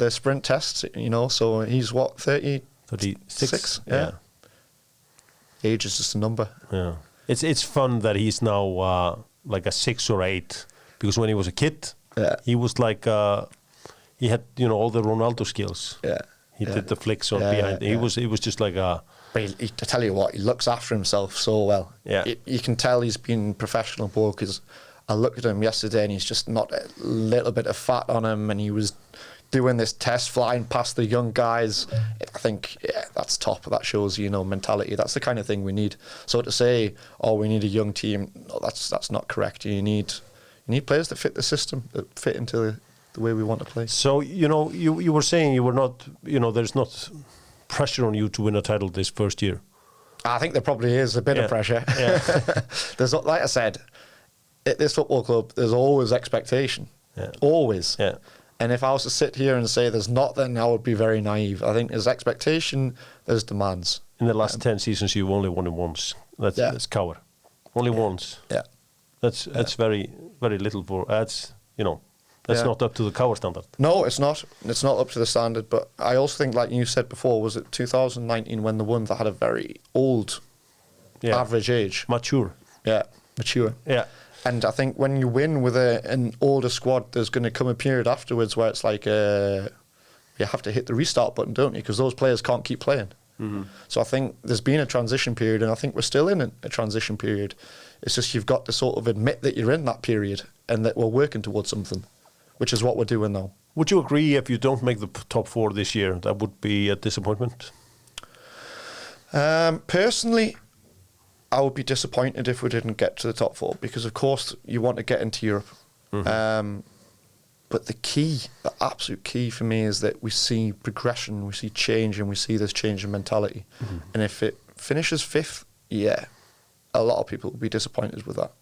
sprint test, you know, so he's what, 36? Yeah. Age is just a number. Yeah. It's fun that he's now like a 6 or 8, because when he was a kid, he was like, he had, you know, all the Ronaldo skills. Yeah. He did the flicks on behind. He was just like a... But I tell you what, he looks after himself so well. Yeah. You can tell he's been professional ball, because I looked at him yesterday and he's just not a little bit of fat on him, and he was doing this test, flying past the young guys. I think, that's top. That shows, you know, mentality. That's the kind of thing we need. So to say, we need a young team, no, that's not correct. You need players that fit the system, that fit into the way we want to play. So, you know, you were saying you were not, you know, there's not pressure on you to win a title this first year. I think there probably is a bit of pressure. Yeah. There's, like I said, at this football club, there's always expectation. Yeah. Always. Yeah. And if I was to sit here and say there's not, then I would be very naive. I think there's expectation, there's demands. In the last 10 seasons, you've only won it once. That's coward. Only once. Yeah. That's very, very little for... That's, you know, that's not up to the coward standard. No, it's not. It's not up to the standard. But I also think, like you said before, was it 2019 when the one that had a very old average age? Mature. Yeah, mature. Yeah. And I think when you win with an older squad, there's going to come a period afterwards where it's like you have to hit the restart button, don't you? Because those players can't keep playing. Mm-hmm. So I think there's been a transition period, and I think we're still in a transition period. It's just you've got to sort of admit that you're in that period and that we're working towards something, which is what we're doing now. Would you agree if you don't make the top 4 this year, that would be a disappointment? Personally, I would be disappointed if we didn't get to the top 4, because of course you want to get into Europe. Mm-hmm. But the absolute key for me is that we see progression, we see change, and we see this change in mentality. Mm-hmm. And if it finishes 5th, a lot of people will be disappointed with that.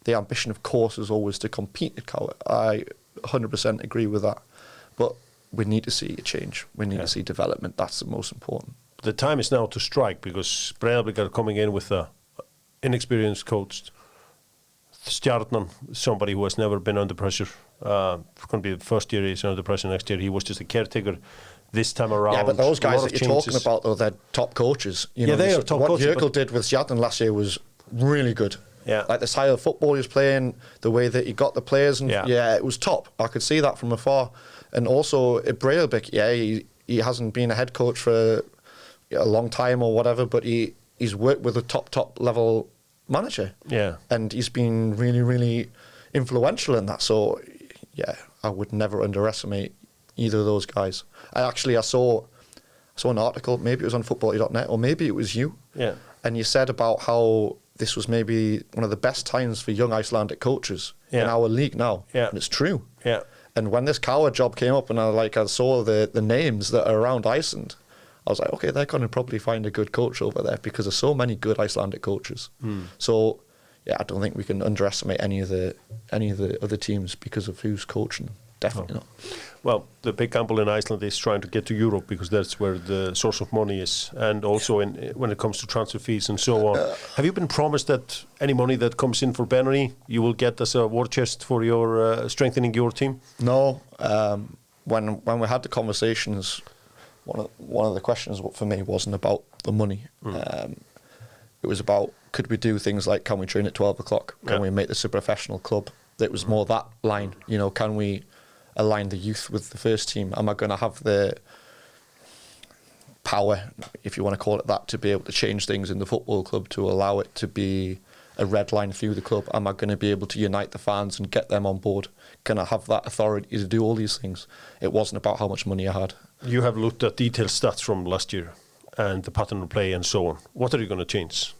The ambition, of course, is always to compete at Cowart. I 100% agree with that. But we need to see a change. We need to see development. That's the most important. The time is now to strike, because Breiðablik are coming in with a inexperienced coach, Stjarnan, somebody who has never been under pressure. It's going to be the first year he's under pressure. Next year he was just a caretaker. This time around, yeah, but those guys that you're talking about, though, they're top coaches. You know, they are top coaches. What Jürgen did with Stjarnan last year was really good. Yeah, like the style of football he was playing, the way that he got the players, and it was top. I could see that from afar. And also at Breiðablik, he hasn't been a head coach for a long time or whatever, but he's worked with a top level manager. Yeah. And he's been really, really influential in that. So, I would never underestimate either of those guys. I saw an article, maybe it was on football.net, or maybe it was you. Yeah. And you said about how this was maybe one of the best times for young Icelandic coaches in our league now. Yeah. And it's true. Yeah. And when this Coward job came up and I saw the names that are around Iceland, I was like, okay, they're going to probably find a good coach over there because there's so many good Icelandic coaches. So, yeah, I don't think we can underestimate any of the other teams because of who's coaching. Definitely not. Well, the big gamble in Iceland is trying to get to Europe because that's where the source of money is, and also when it comes to transfer fees and so on. Have you been promised that any money that comes in for Benny, you will get as a war chest for your strengthening your team? No. When we had the conversations, one of the questions for me wasn't about the money. It was about, could we do things like, can we train at 12 o'clock? Can we make this a professional club? It was more that line, can we align the youth with the first team? Am I going to have the power, if you want to call it that, to be able to change things in the football club to allow it to be a red line through the club? Am I going to be able to unite the fans and get them on board? Can I have that authority to do all these things? It wasn't about how much money I had. You have looked at detailed stats from last year and the pattern of play and so on. What are you going to change?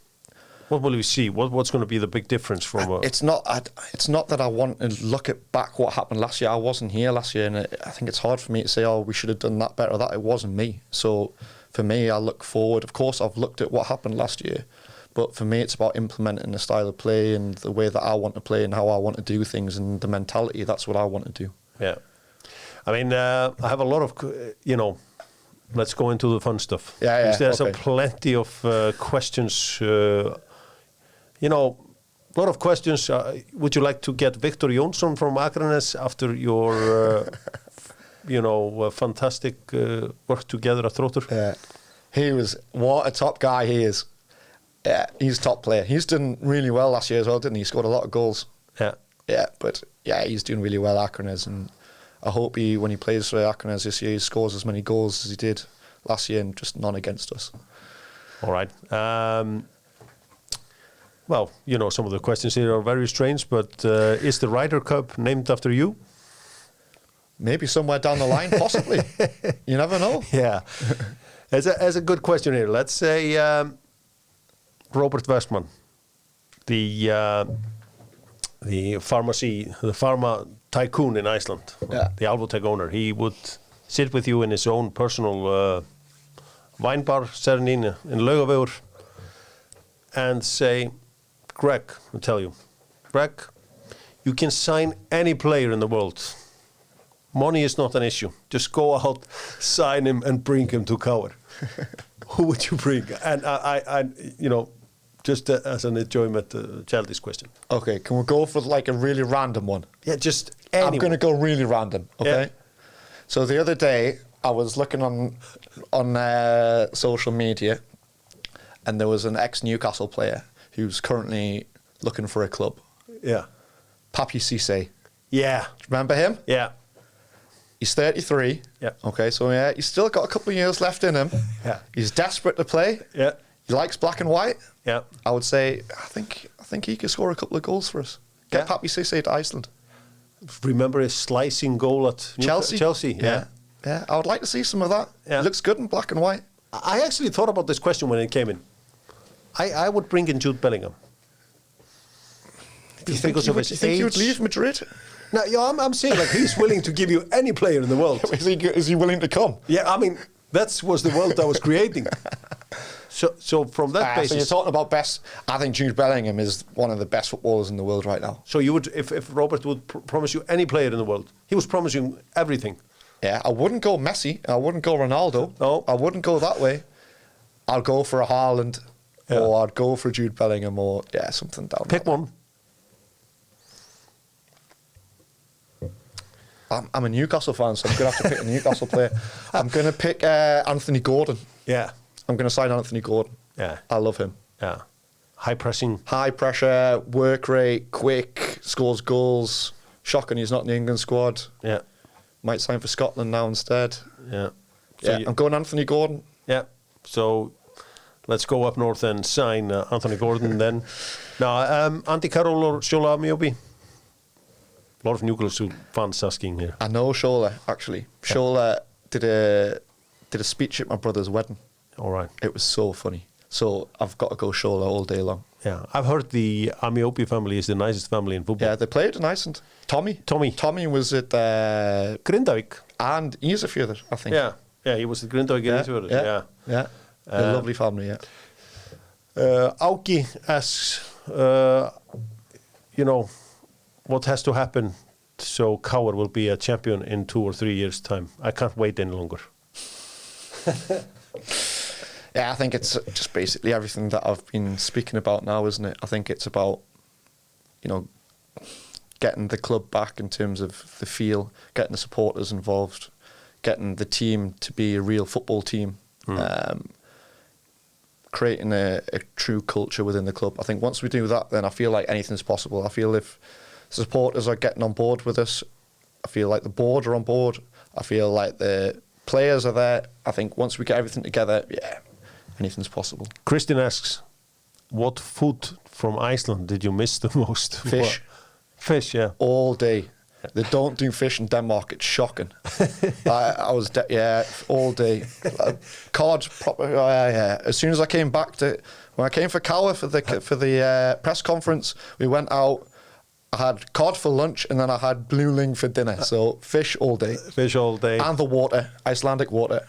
What will we see? What's going to be the big difference from? It's not that I want to look at back what happened last year. I wasn't here last year, and I think it's hard for me to say, oh, we should have done that better. That it wasn't me. So for me, I look forward. Of course, I've looked at what happened last year, but for me, it's about implementing the style of play and the way that I want to play and how I want to do things and the mentality. That's what I want to do. Yeah, I mean, I have a lot of, Let's go into the fun stuff. Yeah. There's plenty of questions. A lot of questions. Would you like to get Victor Jónsson from Akranes after your, fantastic work together at Þróttur? Yeah, what a top guy he is. Yeah, he's a top player. He's done really well last year as well, didn't he? He scored a lot of goals. Yeah. Yeah, but yeah, he's doing really well at Akranes, and I hope when he plays for Akranes this year, he scores as many goals as he did last year and just none against us. All right. Well, some of the questions here are very strange, but is the Ryder Cup named after you? Maybe somewhere down the line, possibly. You never know. Yeah. As a good question here, let's say Robert Westman, the pharma tycoon in Iceland, the Alvotech owner, he would sit with you in his own personal wine bar, Serenin in Laugavegur, and say, Gregg, I'll tell you, Gregg, you can sign any player in the world. Money is not an issue. Just go out, sign him, and bring him to Coward. Who would you bring? And I just as an enjoyment, childish question. Okay, can we go for like a really random one? Yeah, just anyone. I'm going to go really random, okay? Yeah. So the other day, I was looking on social media, and there was an ex-Newcastle player who's currently looking for a club. Yeah. Papi Cisse. Yeah. Remember him? Yeah. He's 33. Yeah. Okay, so yeah, he's still got a couple of years left in him. Yeah. He's desperate to play. Yeah. He likes black and white. Yeah. I would say, I think he could score a couple of goals for us. Get Papi Cisse to Iceland. Remember his slicing goal at Chelsea? Yeah. Yeah, I would like to see some of that. Yeah. It looks good in black and white. I actually thought about this question when it came in. I would bring in Jude Bellingham. Do you think he would leave Madrid? No, I'm saying like he's willing to give you any player in the world. Is he willing to come? Yeah, I mean that was the world I was creating. So from that basis, so you're talking about best. I think Jude Bellingham is one of the best footballers in the world right now. So you would, if Robert would promise you any player in the world, he was promising everything. Yeah, I wouldn't go Messi. I wouldn't go Ronaldo. No, I wouldn't go that way. I'd go for a Haaland, or I'd go for Jude Bellingham, or something down. Pick one. I'm a Newcastle fan, so I'm going to have to pick a Newcastle player. I'm going to pick Anthony Gordon. Yeah. I'm going to sign Anthony Gordon. Yeah. I love him. Yeah. High pressing. High pressure, work rate, quick, scores goals. Shocking he's not in the England squad. Yeah. Might sign for Scotland now instead. Yeah. So I'm going Anthony Gordon. Yeah. So let's go up north and sign Anthony Gordon then. Now, Andy Carroll or Shola Amiobi? A lot of Newcastle fans asking here. I know Shola, actually. Shola did a speech at my brother's wedding. All right. It was so funny. So I've got to go Shola all day long. Yeah, I've heard the Amiopi family is the nicest family in football. Yeah, they played in Iceland. Tommy was at Grindavík. and Ísafjörður, I think. Yeah, he was at Grindavík. Yeah. A lovely family, yeah. Auki asks, what has to happen so Kauer will be a champion in 2 or 3 years' time? I can't wait any longer. Yeah, I think it's just basically everything that I've been speaking about now, isn't it? I think it's about, getting the club back in terms of the feel, getting the supporters involved, getting the team to be a real football team, creating a true culture within the club. I think once we do that, then I feel like anything's possible. I feel if supporters are getting on board with us, I feel like the board are on board, I feel like the players are there. I think once we get everything together, anything's possible. Kristin asks, what food from Iceland did you miss the most? Fish. Fish, yeah. All day. They don't do fish in Denmark. It's shocking. I was, all day. Cod, proper, As soon as I came back when I came for Kauer for the press conference, we went out. I had cod for lunch and then I had blueling for dinner. So fish all day. Fish all day. And the water, Icelandic water.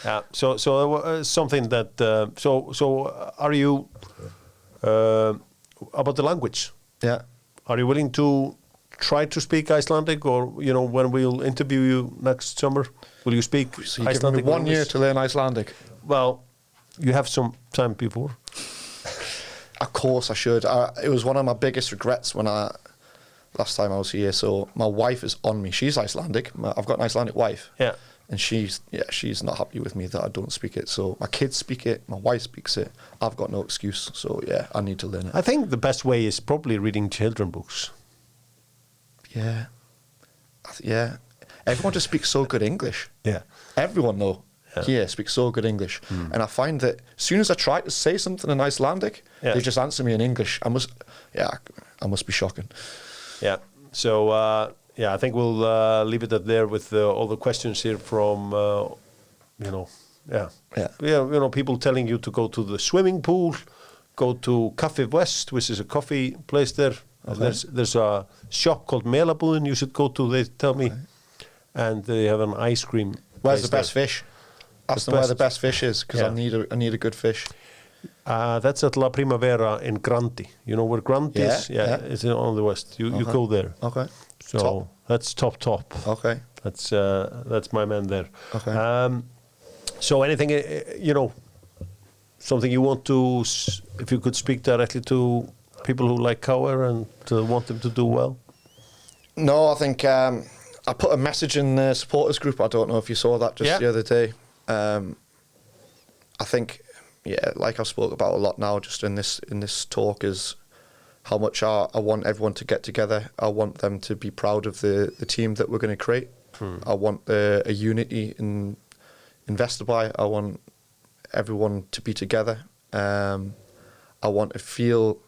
Yeah. So something that. So are you about the language? Yeah. Are you willing to try to speak Icelandic, or when we'll interview you next summer, will you speak so you Icelandic? Give me 1 year to learn Icelandic. Well, you have some time before. Of course I should. It was one of my biggest regrets last time I was here. So my wife is on me. She's Icelandic. I've got an Icelandic wife. Yeah. And she's not happy with me that I don't speak it. So my kids speak it, my wife speaks it. I've got no excuse. So I need to learn it. I think the best way is probably reading children books. Yeah. Everyone just speaks so good English. Yeah. Everyone here speaks so good English. And I find that as soon as I try to say something in Icelandic, they just answer me in English. I must be shocking. Yeah. So I think we'll leave it at there with all the questions here from people telling you to go to the swimming pool, go to Cafe West, which is a coffee place there. Okay. There's a shop called Melabúðin you should go to, they tell me. And they have an ice cream. Where's the best fish? Ask them where the best fish is, because I need a good fish. That's at La Primavera in Grandi. You know where Grandi is? Yeah, it's on the west. You go there. Okay. So top. That's top. Okay. That's my man there. Okay. So anything, something you want to, if you could speak directly to people who like Kauer and want them to do well? No, I think I put a message in the supporters group. I don't know if you saw that just the other day. I think, like I've spoke about a lot now, just in this talk, is how much I want everyone to get together. I want them to be proud of the team that we're going to create. I want a unity in Vesturbæ. I want everyone to be together. I want to feel.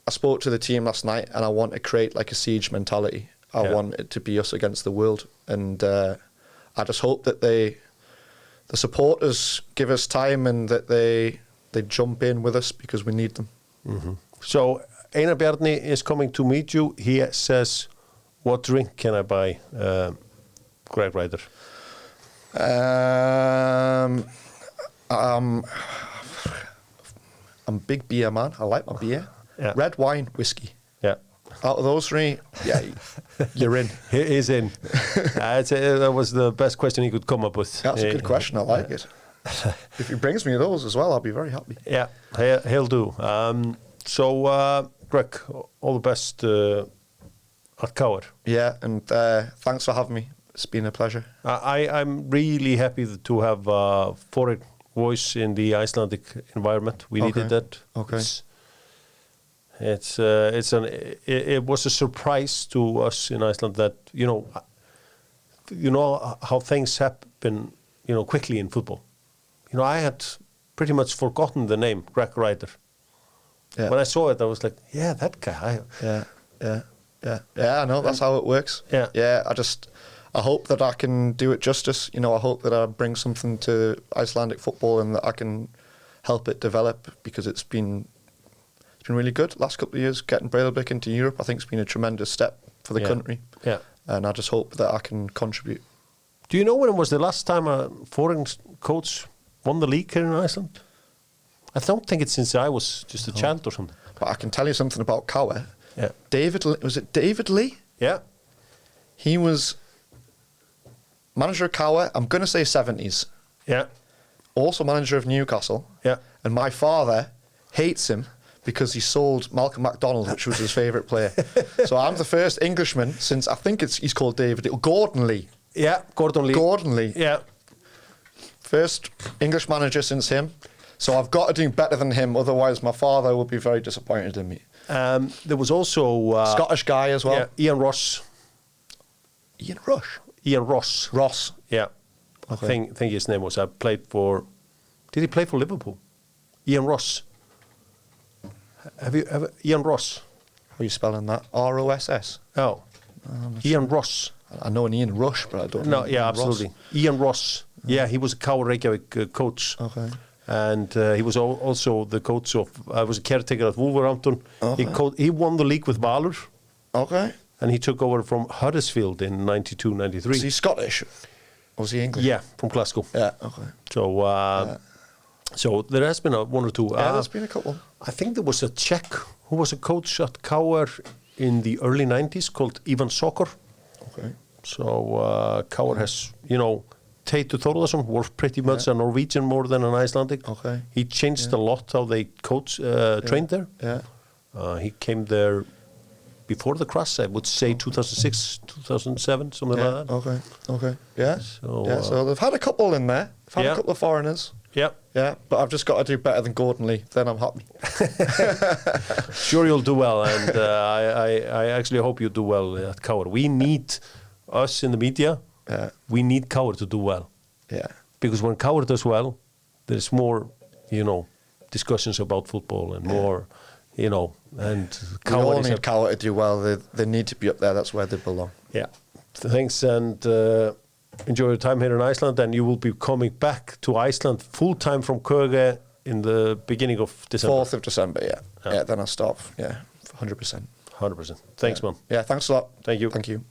I spoke to the team last night, and I want to create like a siege mentality. I want it to be us against the world, and I just hope that the supporters give us time and that they jump in with us, because we need them. Mm-hmm. So Einar Bjarni is coming to meet you. He says, what drink can I buy, Gregg Ryder? I'm a big beer man. I like my beer. Yeah. Red wine, whiskey. Yeah. Out of those three, you're in. He is in. That was the best question he could come up with. That's a good question. I like it. If he brings me those as well, I'll be very happy. Yeah, he'll do. So, Gregg, all the best at Kauer. Yeah, and thanks for having me. It's been a pleasure. I'm really happy to have a foreign voice in the Icelandic environment. We needed that. Okay. It was a surprise to us in Iceland that you know how things happen quickly in football. I had pretty much forgotten the name Gregg Ryder. Yeah. When I saw it, I was like, that guy. Yeah, I know, that's how it works. Yeah. I hope that I can do it justice. You know, I hope that I bring something to Icelandic football and that I can help it develop, because it's been really good last couple of years. Getting Breiðablik into Europe, I think, has been a tremendous step for the country. Yeah. And I just hope that I can contribute. Do you know when it was the last time a foreign coach won the league here in Iceland? I don't think it's since I was just a child or something. But I can tell you something about Kawa. Yeah. Was it David Lee? Yeah. He was manager of Kawa, I'm going to say 70s. Yeah. Also manager of Newcastle. Yeah. And my father hates him because he sold Malcolm MacDonald, which was his favourite player. So I'm the first Englishman since, I think he's called David, Gordon Lee. Yeah, Gordon Lee. Gordon Lee. Yeah. First English manager since him. So I've got to do better than him, otherwise my father will be very disappointed in me. There was also... Scottish guy as well. Yeah, Ian Ross. Ian Rush? Ian Ross. Ross. Yeah. Okay. I think his name was... Played for... Did he play for Liverpool? Ian Ross. Have you ever... Ian Ross. How are you spelling that? R-O-S-S? Oh. Ian Ross. I know an Ian Rush, but I don't know. No, yeah, absolutely. Ross. Ian Ross. Yeah, he was a K.R. Reykjavík coach. Okay. And he was also the coach of... I was a caretaker at Wolverhampton. Okay. He won the league with Valur. Okay. And he took over from Huddersfield in 92, 93. Was he Scottish? Or was he English? Yeah, from Glasgow. Yeah, okay. So, so there has been one or two. Yeah, there's been a couple. I think there was a Czech who was a coach at K.R. in the early 90s called Ivan Sokor. Okay. So K.R. has, Teitur Þórðarsson was pretty much a Norwegian more than an Icelandic. Okay. He changed a lot how they trained there. Yeah. He came there before the crash, I would say 2006, 2007, something like that. Okay. Yeah. So they've had a couple in there. They've had a couple of foreigners. Yeah. Yeah, but I've just got to do better than Gordon Lee, then I'm happy. Sure you'll do well, and I actually hope you do well at K.R. We need us in the media. We need K.R. to do well. Yeah. Because when K.R. does well, there's more, discussions about football and more, and We all need K.R. to do well. They need to be up there. That's where they belong. Yeah. Thanks, and enjoy your time here in Iceland, and you will be coming back to Iceland full-time from Køge in the beginning of December. 4th of December, yeah. Yeah, then I'll stop. Yeah, 100%. 100%. Thanks, man. Yeah, thanks a lot. Thank you. Thank you.